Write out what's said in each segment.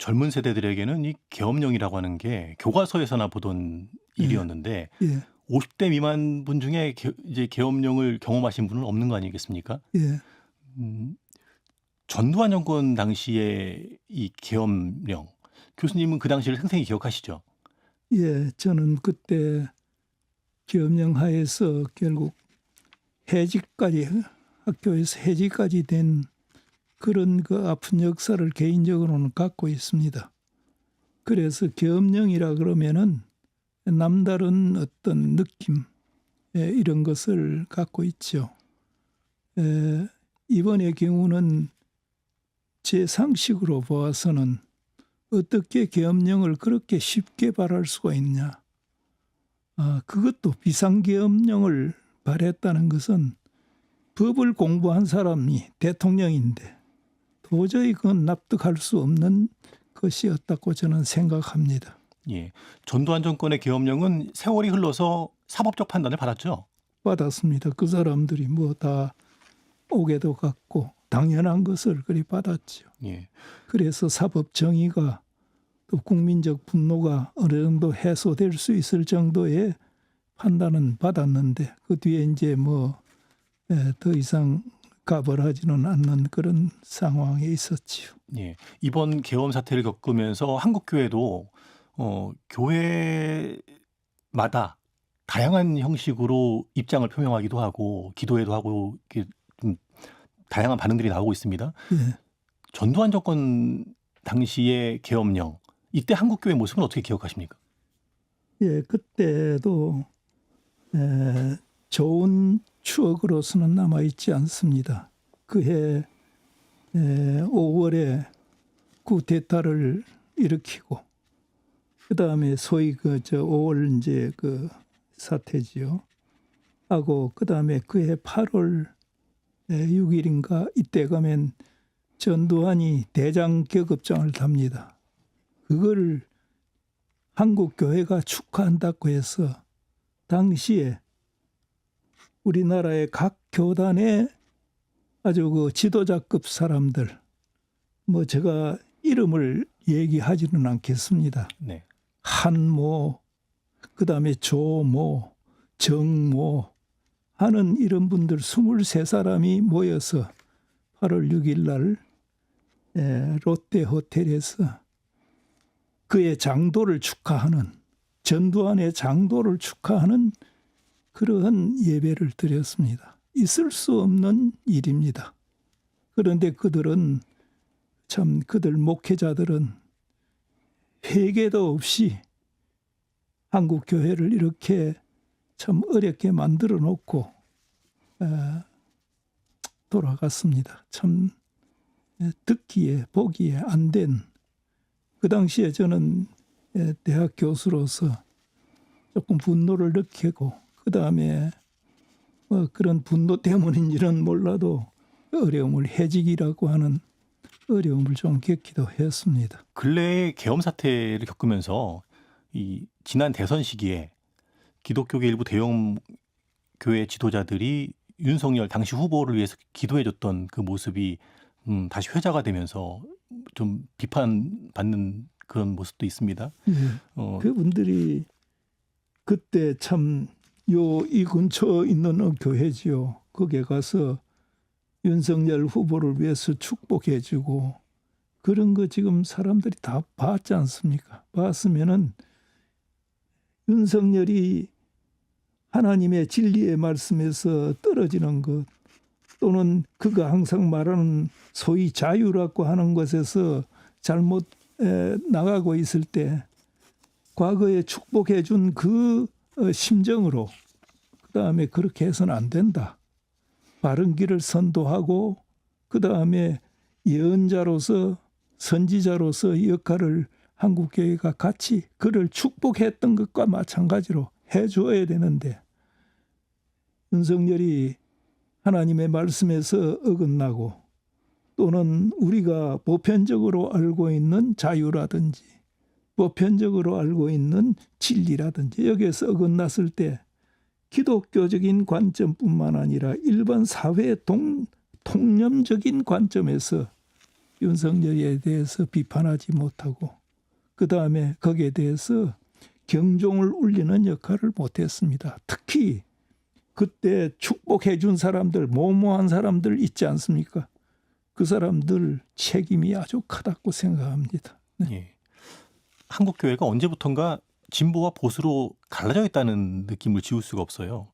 젊은 세대들에게는 이 계엄령이라고 하는 게 교과서에서나 보던 예. 일이었는데 예. 50대 미만 분 중에 이제 계엄령을 경험하신 분은 없는 거 아니겠습니까? 예. 음, 전두환 정권 당시에 이 계엄령, 교수님은 그 당시를 생생히 기억하시죠? 예. 저는 그때 계엄령 하에서 결국 해직까지 학교에서 해직까지 된 그런 그 아픈 역사를 개인적으로는 갖고 있습니다. 그래서 계엄령이라 그러면은 남다른 어떤 느낌 이런 것을 갖고 있죠. 이번의 경우는 제 상식으로 보아서는 어떻게 계엄령을 그렇게 쉽게 발할 수가 있냐. 그것도 비상계엄령을 발했다는 것은 법을 공부한 사람이 대통령인데 도저히 그건 납득할 수 없는 것이었다고 저는 생각합니다. 예. 전두환 정권의 계엄령은 세월이 흘러서 사법적 판단을 받았죠. 받았습니다. 그 사람들이 뭐 다 오게도 갔고 당연한 것을 그리 받았죠. 예. 그래서 사법 정의가 또 국민적 분노가 어느 정도 해소될 수 있을 정도의 판단은 받았는데 그 뒤에 이제 뭐 더 이상 가벌하지는 않는 그런 상황에 있었지요. 예. 이번 계엄 사태를 겪으면서 한국 교회도 교회마다 다양한 형식으로 입장을 표명하기도 하고 기도회도 하고 이렇게 좀 다양한 반응들이 나오고 있습니다. 예. 전두환 정권 당시의 계엄령, 이때 한국 교회 모습은 어떻게 기억하십니까? 예, 그때도 좋은 추억으로서는 남아있지 않습니다. 그해 5월에 쿠데타를 일으키고 그 다음에 소위 5월 이제 그 사태지요. 하고 그 다음에 그해 8월 6일인가 이때 가면 전두환이 대장 계급장을 답니다. 그걸 한국 교회가 축하한다고 해서 당시에 우리나라의 각 교단의 아주 그 지도자급 사람들, 뭐 제가 이름을 얘기하지는 않겠습니다. 네. 한모, 그 다음에 조모, 정모 하는 이런 분들 23사람이 모여서 8월 6일 날 롯데 호텔에서 그의 장도를 축하하는, 전두환의 장도를 축하하는 그러한 예배를 드렸습니다. 있을 수 없는 일입니다. 그런데 그들은 참 그들 목회자들은 회개도 없이 한국 교회를 이렇게 참 어렵게 만들어 놓고 돌아갔습니다. 참 듣기에 보기에 안 된, 그 당시에 저는 대학 교수로서 조금 분노를 느끼고 그 다음에 그런 분노 때문인지는 몰라도 어려움을, 해직이라고 하는 어려움을 좀 겪기도 했습니다. 근래에 계엄 사태를 겪으면서 이 지난 대선 시기에 기독교계 일부 대형 교회 지도자들이 윤석열 당시 후보를 위해서 기도해줬던 그 모습이 다시 회자가 되면서 좀 비판받는 그런 모습도 있습니다. 예. 그분들이 그때 참 이 근처에 있는 교회지요. 거기에 가서 윤석열 후보를 위해서 축복해주고 그런 거 지금 사람들이 다 봤지 않습니까? 봤으면은 윤석열이 하나님의 진리의 말씀에서 떨어지는 것, 또는 그가 항상 말하는 소위 자유라고 하는 것에서 잘못 나가고 있을 때 과거에 축복해 준 그 심정으로 그다음에 그렇게 해서는 안 된다. 바른 길을 선도하고 그다음에 예언자로서 선지자로서 역할을 한국교회가 같이 그를 축복했던 것과 마찬가지로 해줘야 되는데 윤석열이 하나님의 말씀에서 어긋나고 또는 우리가 보편적으로 알고 있는 자유라든지 보편적으로 알고 있는 진리라든지 여기에서 어긋났을 때 기독교적인 관점뿐만 아니라 일반 사회의 통념적인 관점에서 윤석열에 대해서 비판하지 못하고 그 다음에 거기에 대해서 경종을 울리는 역할을 못했습니다. 특히 그때 축복해 준 사람들, 모모한 사람들 있지 않습니까? 그 사람들 책임이 아주 크다고 생각합니다. 네. 예. 한국 교회가 언제부턴가 진보와 보수로 갈라져 있다는 느낌을 지울 수가 없어요.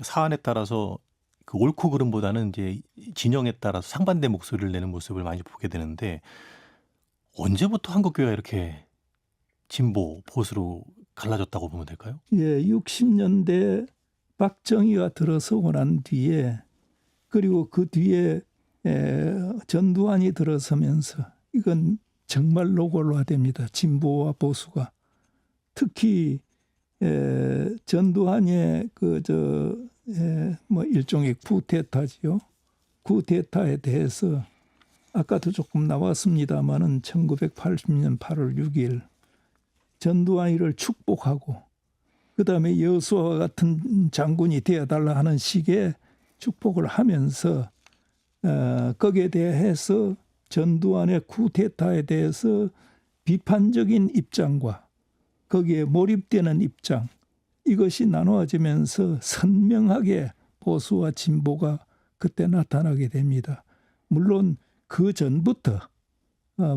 사안에 따라서 그 옳고 그름보다는 이제 진영에 따라서 상반된 목소리를 내는 모습을 많이 보게 되는데 언제부터 한국 교회가 이렇게 진보, 보수로 갈라졌다고 보면 될까요? 예, 60년대 박정희가 들어서고 난 뒤에 그리고 그 뒤에 전두환이 들어서면서 이건 정말 노골화됩니다. 진보와 보수가. 특히 전두환의 뭐 일종의 쿠데타지요. 쿠데타에 대해서 아까도 조금 나왔습니다마는 1980년 8월 6일 전두환이를 축복하고 그다음에 여수와 같은 장군이 되어달라 하는 식의 축복을 하면서 거기에 대해서 전두환의 쿠데타에 대해서 비판적인 입장과 거기에 몰입되는 입장 이것이 나누어지면서 선명하게 보수와 진보가 그때 나타나게 됩니다. 물론 그 전부터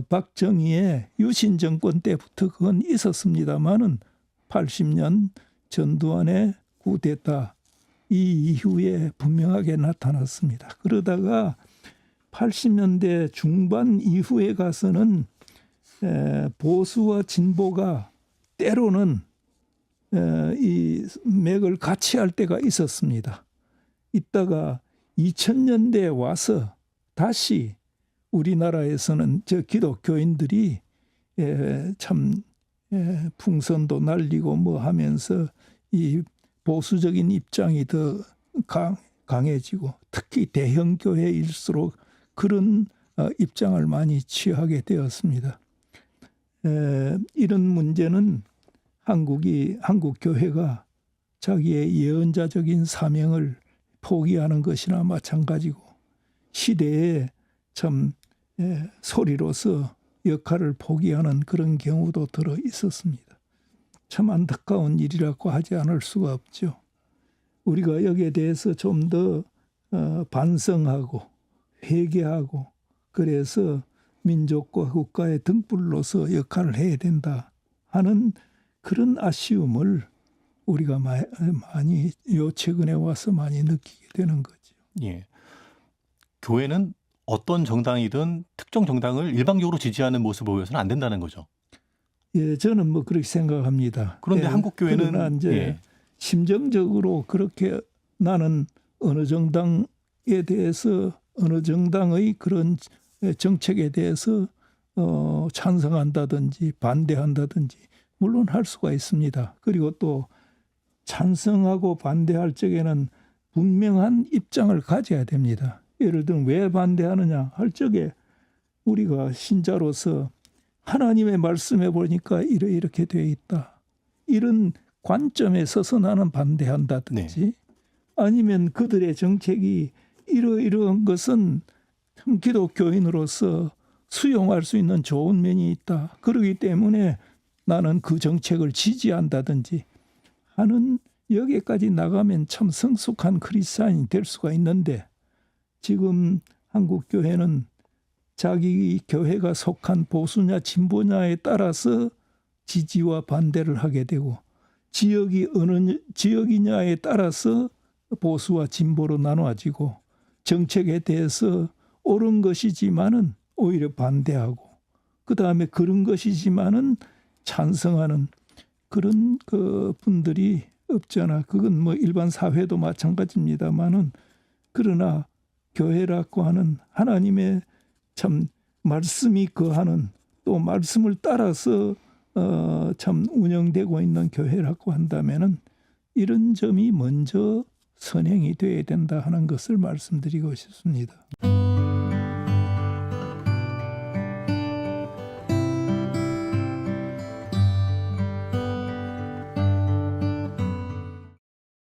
박정희의 유신 정권 때부터 그건 있었습니다마는 80년 전두환의 쿠데타 이 이후에 분명하게 나타났습니다. 그러다가 80년대 중반 이후에 가서는 보수와 진보가 때로는 이 맥을 같이 할 때가 있었습니다. 있다가 2000년대에 와서 다시 우리나라에서는 기독교인들이 참 풍선도 날리고 뭐 하면서 이 보수적인 입장이 더 강해지고 특히 대형 교회일수록 그런 입장을 많이 취하게 되었습니다. 이런 문제는 한국 교회가 자기의 예언자적인 사명을 포기하는 것이나 마찬가지고 시대에 참 소리로서 역할을 포기하는 그런 경우도 들어 있었습니다. 참 안타까운 일이라고 하지 않을 수가 없죠. 우리가 여기에 대해서 좀 더 반성하고 회개하고 그래서 민족과 국가의 등불로서 역할을 해야 된다 하는 그런 아쉬움을 우리가 많이 요 최근에 와서 많이 느끼게 되는 거죠. 예. 교회는 어떤 정당이든 특정 정당을 일방적으로 지지하는 모습을 보여서는 안 된다는 거죠. 예, 저는 뭐 그렇게 생각합니다. 그런데 한국 교회는 그러나 이제 심정적으로 그렇게 나는 어느 정당에 대해서 어느 정당의 그런 정책에 대해서 찬성한다든지 반대한다든지 물론 할 수가 있습니다. 그리고 또 찬성하고 반대할 적에는 분명한 입장을 가져야 됩니다. 예를 들면 왜 반대하느냐 할 적에 우리가 신자로서 하나님의 말씀에 보니까 이렇게 되어 있다. 이런 관점에 서서 나는 반대한다든지 아니면 그들의 정책이 이러이러한 것은 기독교인으로서 수용할 수 있는 좋은 면이 있다. 그렇기 때문에 나는 그 정책을 지지한다든지 하는 여기까지 나가면 참 성숙한 크리스찬이 될 수가 있는데 지금 한국 교회는 자기 교회가 속한 보수냐 진보냐에 따라서 지지와 반대를 하게 되고 지역이 어느 지역이냐에 따라서 보수와 진보로 나눠지고 정책에 대해서 옳은 것이지만은 오히려 반대하고 그 다음에 그런 것이지만은 찬성하는 그런 그 분들이 없잖아. 그건 뭐 일반 사회도 마찬가지입니다만은 그러나 교회라고 하는 하나님의 참 말씀이 거하는 또 말씀을 따라서 참 운영되고 있는 교회라고 한다면은 이런 점이 먼저 선행이 되어야 된다 하는 것을 말씀드리고 싶습니다.